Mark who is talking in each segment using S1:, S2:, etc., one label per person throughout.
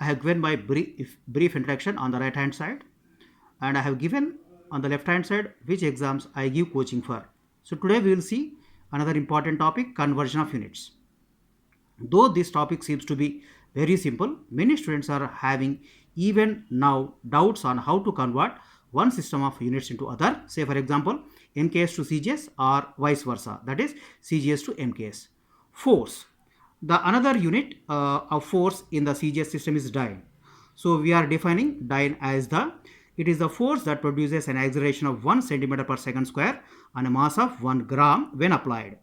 S1: I have given my brief introduction on the right hand side, and I have given on the left hand side which exams I give coaching for. So today we will see another important topic, conversion of units. Though this topic seems to be very simple, many students are having even now doubts on how to convert one system of units into other. Say for example, MKS to CGS or vice versa, that is CGS to MKS. Force. The another unit of force in the CGS system is dyne. So we are defining dyne as it is the force that produces an acceleration of 1 centimeter per second square on a mass of 1 gram when applied.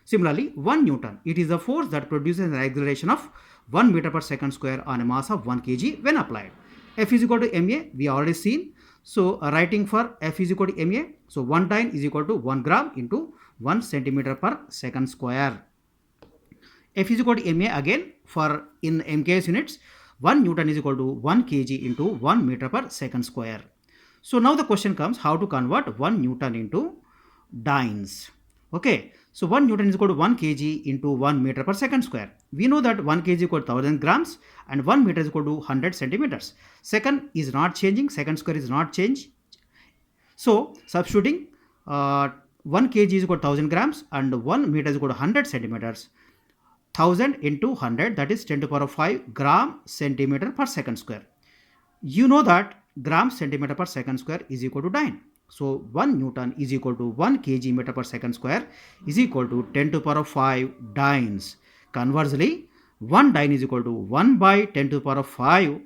S1: Similarly, 1 Newton, it is the force that produces an acceleration of 1 meter per second square on a mass of 1 kg when applied. F is equal to MA, we already seen. So writing for F is equal to MA, so 1 dyne is equal to 1 gram into 1 centimeter per second square. F is equal to MA again for in MKS units, 1 Newton is equal to 1 kg into 1 meter per second square. So now the question comes how to convert 1 Newton into dynes. Okay, so 1 Newton is equal to 1 kg into 1 meter per second square. We know that 1 kg is equal to 1000 grams and 1 meter is equal to 100 centimeters. Second is not changing, second square is not changed. So substituting 1 kg is equal to 1000 grams and 1 meter is equal to 100 centimeters. 1000 into 100, that is 10 to the power of 5 gram centimeter per second square. You know that gram centimeter per second square is equal to dyne. So 1 Newton is equal to 1 kg meter per second square is equal to 10 to the power of 5 dynes. Conversely, 1 dyne is equal to 1 by 10 to the power of 5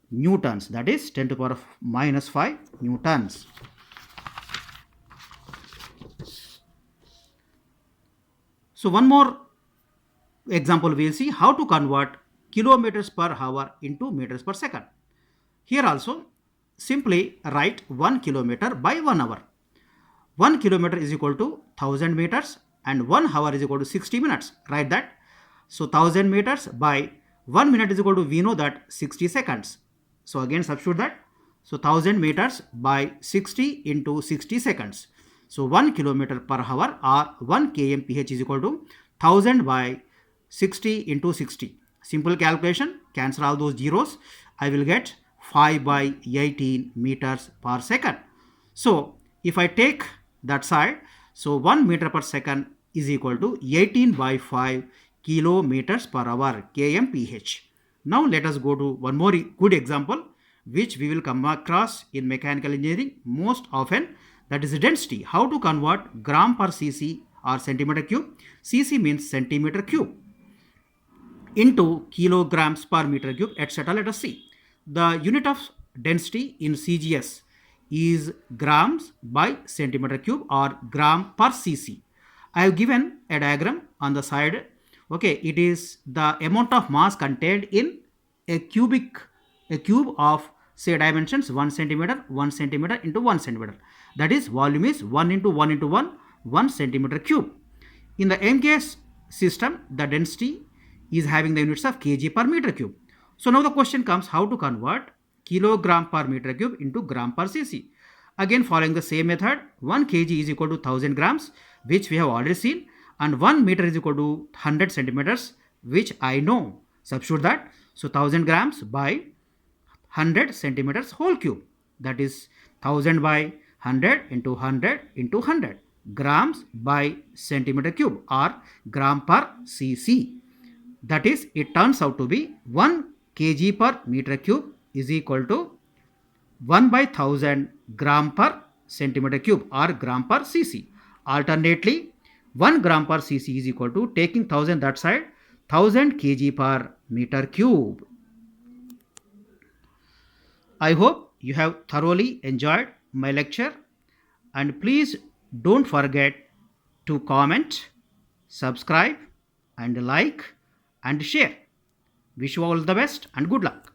S1: newtons, that is 10 to the power of minus 5 newtons. So one more example we will see how to convert kilometers per hour into meters per second. Here also simply write 1 kilometer by 1 hour. 1 kilometer is equal to 1000 meters and 1 hour is equal to 60 minutes. Write that. So 1000 meters by 1 minute is equal to, we know that 60 seconds. So again substitute that. So 1000 meters by 60 into 60 seconds. So 1 kilometer per hour or 1 kmph is equal to 1000 by 60 into 60. Simple calculation, cancel all those zeros. I will get 5 by 18 meters per second. So if I take that side, so 1 meter per second is equal to 18 by 5 kilometers per hour, kmph. Now let us go to one more good example which we will come across in mechanical engineering most often, that is density. How to convert gram per cc or centimeter cube. Cc means centimeter cube into kilograms per meter cube, etc. Let us see. The unit of density in CGS is grams by centimeter cube or gram per cc. I have given a diagram on the side. Okay, it is the amount of mass contained in a cube of say dimensions 1 centimeter into 1 centimeter. That is volume is 1 into 1 into 1 centimeter cube. In the MKS system, the density is having the units of kg per meter cube. So now the question comes how to convert kilogram per meter cube into gram per cc. Again following the same method, 1 kg is equal to 1000 grams which we have already seen and 1 meter is equal to 100 centimeters which I know. Substitute that. So 1000 grams by 100 centimeters whole cube, that is 1000 by 100 into 100 into 100 grams by centimeter cube or gram per cc. That is, it turns out to be 1 kg per meter cube is equal to 1 by 1000 gram per centimeter cube or gram per cc. Alternately, 1 gram per cc is equal to, taking 1000 that side, 1000 kg per meter cube. I hope you have thoroughly enjoyed my lecture and please don't forget to comment, subscribe and like and share. Wish you all the best and good luck.